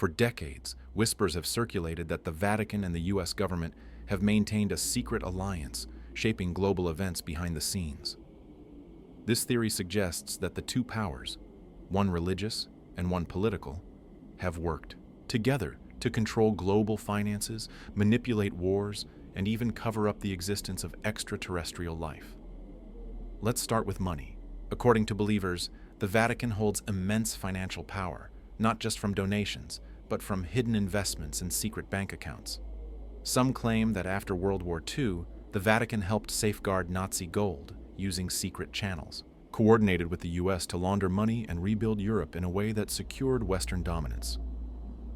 For decades, whispers have circulated that the Vatican and the US government have maintained a secret alliance, shaping global events behind the scenes. This theory suggests that the two powers, one religious and one political, have worked together to control global finances, manipulate wars, and even cover up the existence of extraterrestrial life. Let's start with money. According to believers, the Vatican holds immense financial power, not just from donations, but from hidden investments and secret bank accounts. Some claim that after World War II, the Vatican helped safeguard Nazi gold using secret channels, coordinated with the US to launder money and rebuild Europe in a way that secured Western dominance.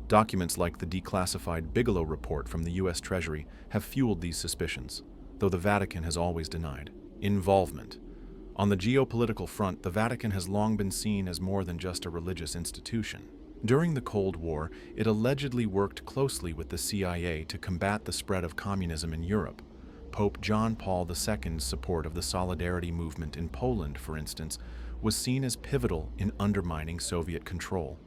Documents like the declassified Bigelow report from the US Treasury have fueled these suspicions, though the Vatican has always denied involvement. On the geopolitical front, the Vatican has long been seen as more than just a religious institution. During the Cold War, it allegedly worked closely with the CIA to combat the spread of communism in Europe. Pope John Paul II's support of the Solidarity movement in Poland, for instance, was seen as pivotal in undermining Soviet control.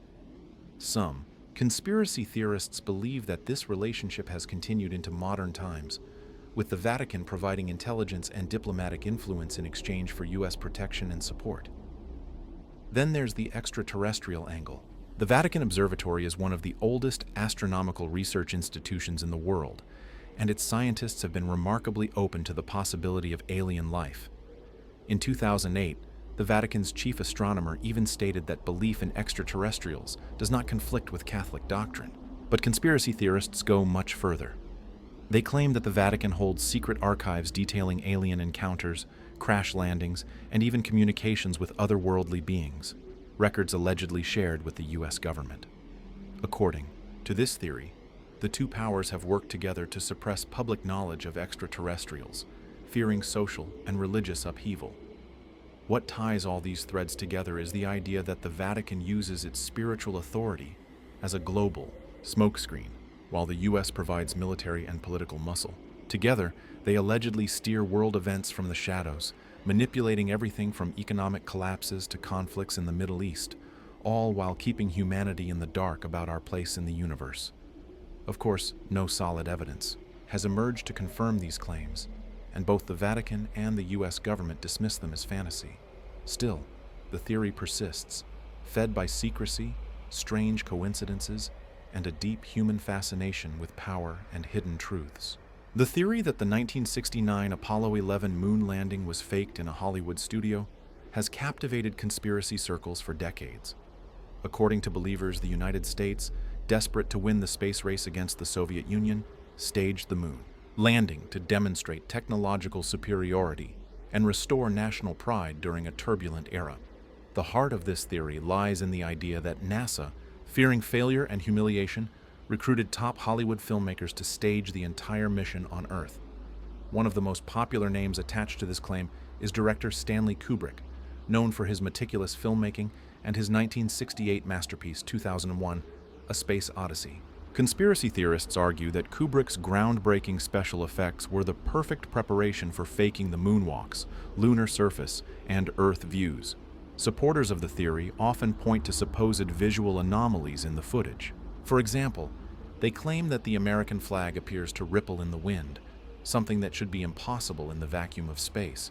Some conspiracy theorists believe that this relationship has continued into modern times, with the Vatican providing intelligence and diplomatic influence in exchange for US protection and support. Then there's the extraterrestrial angle. The Vatican Observatory is one of the oldest astronomical research institutions in the world, and its scientists have been remarkably open to the possibility of alien life. In 2008, the Vatican's chief astronomer even stated that belief in extraterrestrials does not conflict with Catholic doctrine. But conspiracy theorists go much further. They claim that the Vatican holds secret archives detailing alien encounters, crash landings, and even communications with otherworldly beings, records allegedly shared with the US government. According to this theory, the two powers have worked together to suppress public knowledge of extraterrestrials, fearing social and religious upheaval. What ties all these threads together is the idea that the Vatican uses its spiritual authority as a global smokescreen, while the US provides military and political muscle. Together, they allegedly steer world events from the shadows, manipulating everything from economic collapses to conflicts in the Middle East, all while keeping humanity in the dark about our place in the universe. Of course, no solid evidence has emerged to confirm these claims, and both the Vatican and the US government dismiss them as fantasy. Still, the theory persists, fed by secrecy, strange coincidences, and a deep human fascination with power and hidden truths. The theory that the 1969 Apollo 11 moon landing was faked in a Hollywood studio has captivated conspiracy circles for decades. According to believers, the United States, desperate to win the space race against the Soviet Union, staged the moon landing to demonstrate technological superiority and restore national pride during a turbulent era. The heart of this theory lies in the idea that NASA, fearing failure and humiliation, recruited top Hollywood filmmakers to stage the entire mission on Earth. One of the most popular names attached to this claim is director Stanley Kubrick, known for his meticulous filmmaking and his 1968 masterpiece 2001, A Space Odyssey. Conspiracy theorists argue that Kubrick's groundbreaking special effects were the perfect preparation for faking the moonwalks, lunar surface, and Earth views. Supporters of the theory often point to supposed visual anomalies in the footage. For example, they claim that the American flag appears to ripple in the wind, something that should be impossible in the vacuum of space.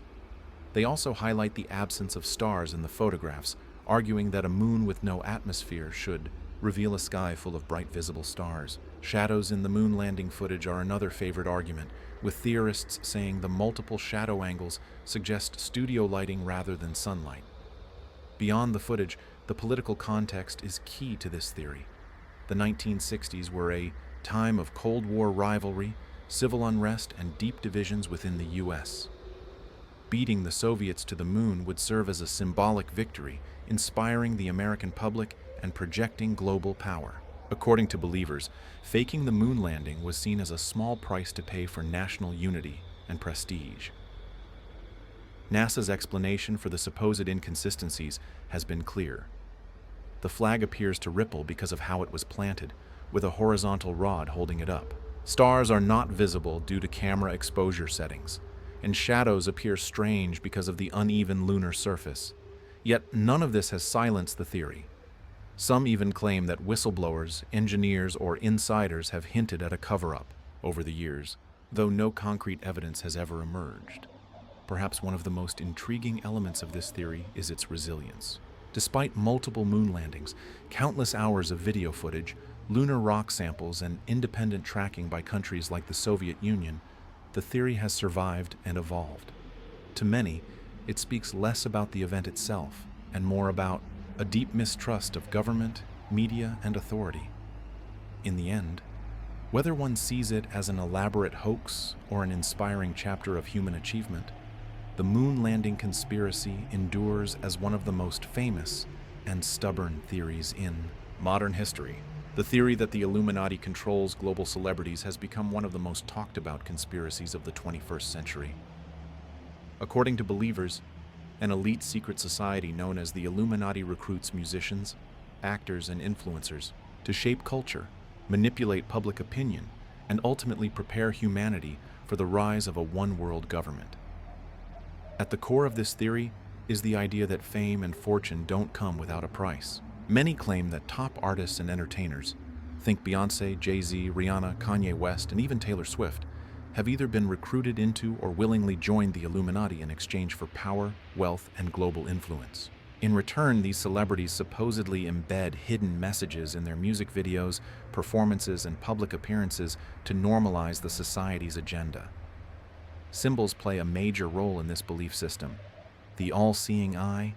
They also highlight the absence of stars in the photographs, arguing that a moon with no atmosphere should reveal a sky full of bright visible stars. Shadows in the moon landing footage are another favorite argument, with theorists saying the multiple shadow angles suggest studio lighting rather than sunlight. Beyond the footage, the political context is key to this theory. The 1960s were a time of Cold War rivalry, civil unrest, and deep divisions within the US. Beating the Soviets to the moon would serve as a symbolic victory, inspiring the American public and projecting global power. According to believers, faking the moon landing was seen as a small price to pay for national unity and prestige. NASA's explanation for the supposed inconsistencies has been clear. The flag appears to ripple because of how it was planted, with a horizontal rod holding it up. Stars are not visible due to camera exposure settings, and shadows appear strange because of the uneven lunar surface. Yet none of this has silenced the theory. Some even claim that whistleblowers, engineers, or insiders have hinted at a cover-up over the years, though no concrete evidence has ever emerged. Perhaps one of the most intriguing elements of this theory is its resilience. Despite multiple moon landings, countless hours of video footage, lunar rock samples, and independent tracking by countries like the Soviet Union, the theory has survived and evolved. To many, it speaks less about the event itself and more about a deep mistrust of government, media, and authority. In the end, whether one sees it as an elaborate hoax or an inspiring chapter of human achievement, the moon landing conspiracy endures as one of the most famous and stubborn theories in modern history. The theory that the Illuminati controls global celebrities has become one of the most talked about conspiracies of the 21st century. According to believers, an elite secret society known as the Illuminati recruits musicians, actors, and influencers to shape culture, manipulate public opinion, and ultimately prepare humanity for the rise of a one-world government. At the core of this theory is the idea that fame and fortune don't come without a price. Many claim that top artists and entertainers, think Beyoncé, Jay-Z, Rihanna, Kanye West, and even Taylor Swift, have either been recruited into or willingly joined the Illuminati in exchange for power, wealth, and global influence. In return, these celebrities supposedly embed hidden messages in their music videos, performances, and public appearances to normalize the society's agenda. Symbols play a major role in this belief system. The all-seeing eye,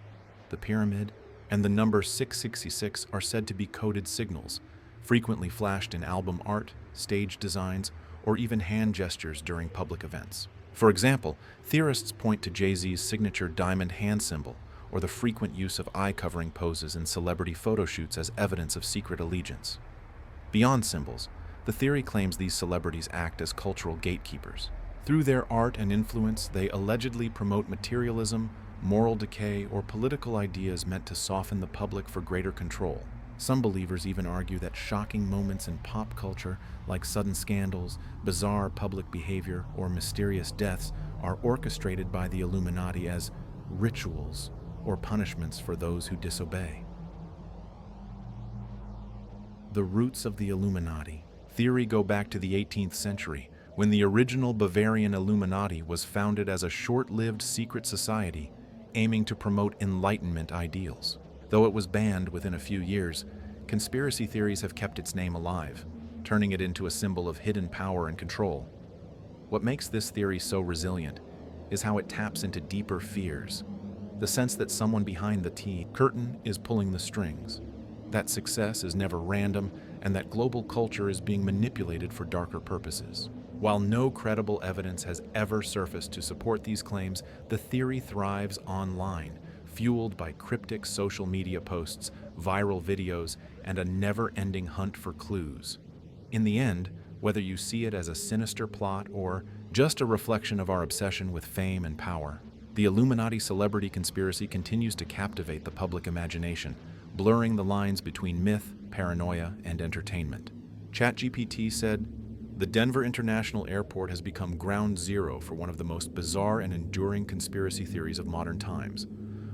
the pyramid, and the number 666 are said to be coded signals, frequently flashed in album art, stage designs, or even hand gestures during public events. For example, theorists point to Jay-Z's signature diamond hand symbol or the frequent use of eye-covering poses in celebrity photo shoots as evidence of secret allegiance. Beyond symbols, the theory claims these celebrities act as cultural gatekeepers. Through their art and influence, they allegedly promote materialism, moral decay, or political ideas meant to soften the public for greater control. Some believers even argue that shocking moments in pop culture, like sudden scandals, bizarre public behavior, or mysterious deaths, are orchestrated by the Illuminati as rituals or punishments for those who disobey. The roots of the Illuminati theory go back to the 18th century, when the original Bavarian Illuminati was founded as a short-lived secret society aiming to promote Enlightenment ideals. Though it was banned within a few years, conspiracy theories have kept its name alive, turning it into a symbol of hidden power and control. What makes this theory so resilient is how it taps into deeper fears, the sense that someone behind the curtain is pulling the strings, that success is never random, and that global culture is being manipulated for darker purposes. While no credible evidence has ever surfaced to support these claims, the theory thrives online, fueled by cryptic social media posts, viral videos, and a never-ending hunt for clues. In the end, whether you see it as a sinister plot or just a reflection of our obsession with fame and power, the Illuminati celebrity conspiracy continues to captivate the public imagination, blurring the lines between myth, paranoia, and entertainment. ChatGPT said, "The Denver International Airport has become ground zero for one of the most bizarre and enduring conspiracy theories of modern times.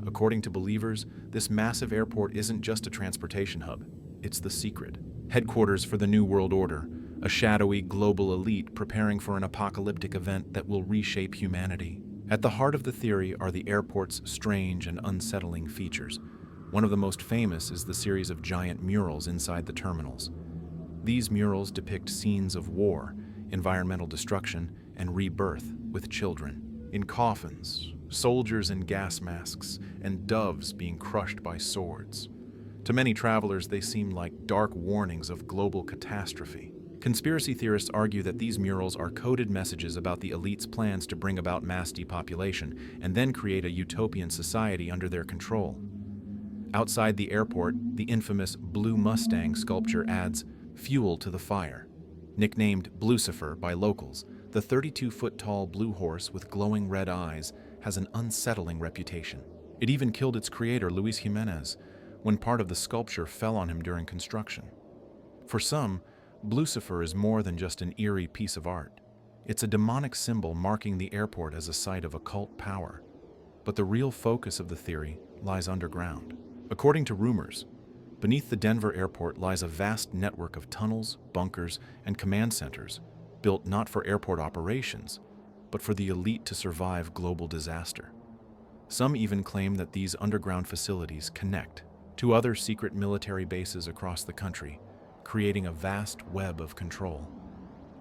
According to believers, this massive airport isn't just a transportation hub, it's the secret headquarters for the New World Order, a shadowy global elite preparing for an apocalyptic event that will reshape humanity." At the heart of the theory are the airport's strange and unsettling features. One of the most famous is the series of giant murals inside the terminals. These murals depict scenes of war, environmental destruction, and rebirth with children in coffins, soldiers in gas masks, and doves being crushed by swords. To many travelers, they seem like dark warnings of global catastrophe. Conspiracy theorists argue that these murals are coded messages about the elite's plans to bring about mass depopulation and then create a utopian society under their control. Outside the airport, the infamous Blue Mustang sculpture adds fuel to the fire. Nicknamed Blucifer by locals, the 32-foot-tall blue horse with glowing red eyes has an unsettling reputation. It even killed its creator, Luis Jimenez, when part of the sculpture fell on him during construction. For some, Blucifer is more than just an eerie piece of art. It's a demonic symbol marking the airport as a site of occult power. But the real focus of the theory lies underground. According to rumors, Beneath the Denver airport lies a vast network of tunnels, bunkers, and command centers, built not for airport operations, but for the elite to survive global disaster. Some even claim that these underground facilities connect to other secret military bases across the country, creating a vast web of control.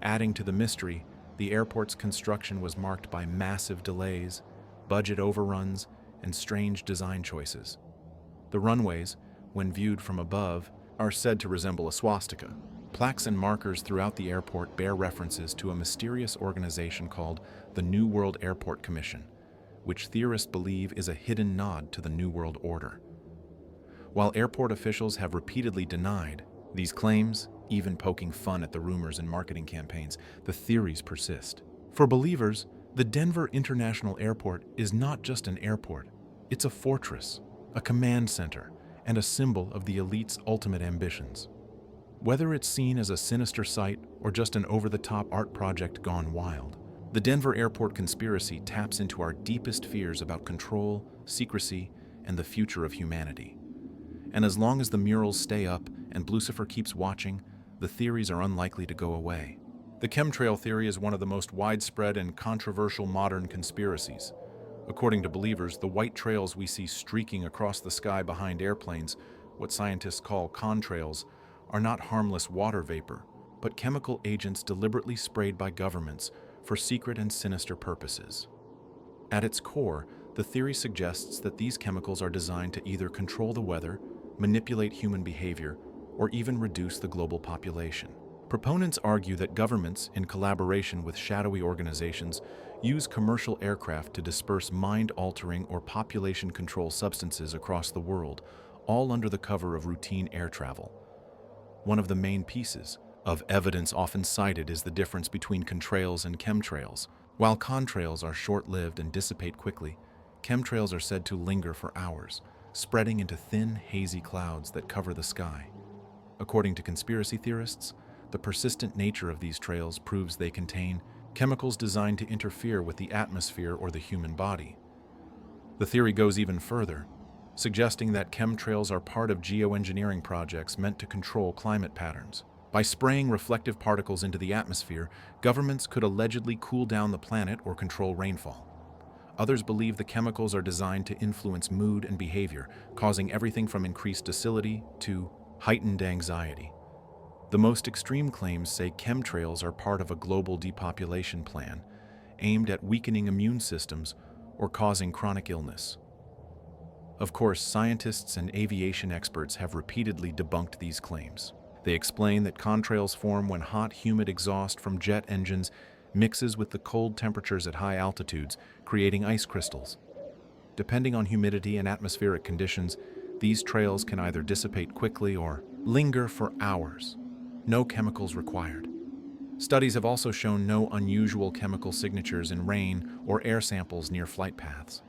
Adding to the mystery, the airport's construction was marked by massive delays, budget overruns, and strange design choices. The runways, when viewed from above, are said to resemble a swastika. Plaques and markers throughout the airport bear references to a mysterious organization called the New World Airport Commission, which theorists believe is a hidden nod to the New World Order. While airport officials have repeatedly denied these claims, even poking fun at the rumors in marketing campaigns, the theories persist. For believers, the Denver International Airport is not just an airport, it's a fortress, a command center, and a symbol of the elite's ultimate ambitions. Whether it's seen as a sinister sight or just an over-the-top art project gone wild, the Denver airport conspiracy taps into our deepest fears about control, secrecy, and the future of humanity. And as long as the murals stay up and Lucifer keeps watching, the theories are unlikely to go away. The chemtrail theory is one of the most widespread and controversial modern conspiracies. According to believers, the white trails we see streaking across the sky behind airplanes, what scientists call contrails, are not harmless water vapor, but chemical agents deliberately sprayed by governments for secret and sinister purposes. At its core, the theory suggests that these chemicals are designed to either control the weather, manipulate human behavior, or even reduce the global population. Proponents argue that governments, in collaboration with shadowy organizations, use commercial aircraft to disperse mind-altering or population control substances across the world, all under the cover of routine air travel. One of the main pieces of evidence often cited is the difference between contrails and chemtrails. While contrails are short-lived and dissipate quickly, chemtrails are said to linger for hours, spreading into thin, hazy clouds that cover the sky. According to conspiracy theorists, the persistent nature of these trails proves they contain chemicals designed to interfere with the atmosphere or the human body. The theory goes even further, suggesting that chemtrails are part of geoengineering projects meant to control climate patterns. By spraying reflective particles into the atmosphere, governments could allegedly cool down the planet or control rainfall. Others believe the chemicals are designed to influence mood and behavior, causing everything from increased docility to heightened anxiety. The most extreme claims say chemtrails are part of a global depopulation plan, aimed at weakening immune systems or causing chronic illness. Of course, scientists and aviation experts have repeatedly debunked these claims. They explain that contrails form when hot, humid exhaust from jet engines mixes with the cold temperatures at high altitudes, creating ice crystals. Depending on humidity and atmospheric conditions, these trails can either dissipate quickly or linger for hours. No chemicals required. Studies have also shown no unusual chemical signatures in rain or air samples near flight paths.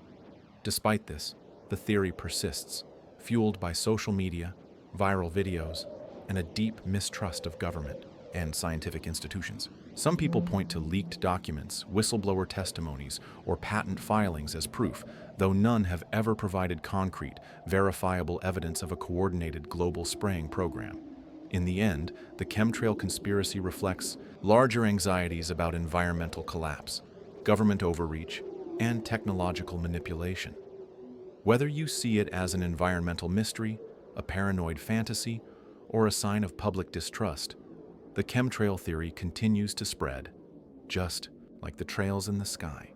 Despite this, the theory persists, fueled by social media, viral videos, and a deep mistrust of government and scientific institutions. Some people point to leaked documents, whistleblower testimonies, or patent filings as proof, though none have ever provided concrete, verifiable evidence of a coordinated global spraying program. In the end, the chemtrail conspiracy reflects larger anxieties about environmental collapse, government overreach, and technological manipulation. Whether you see it as an environmental mystery, a paranoid fantasy, or a sign of public distrust, the chemtrail theory continues to spread, just like the trails in the sky.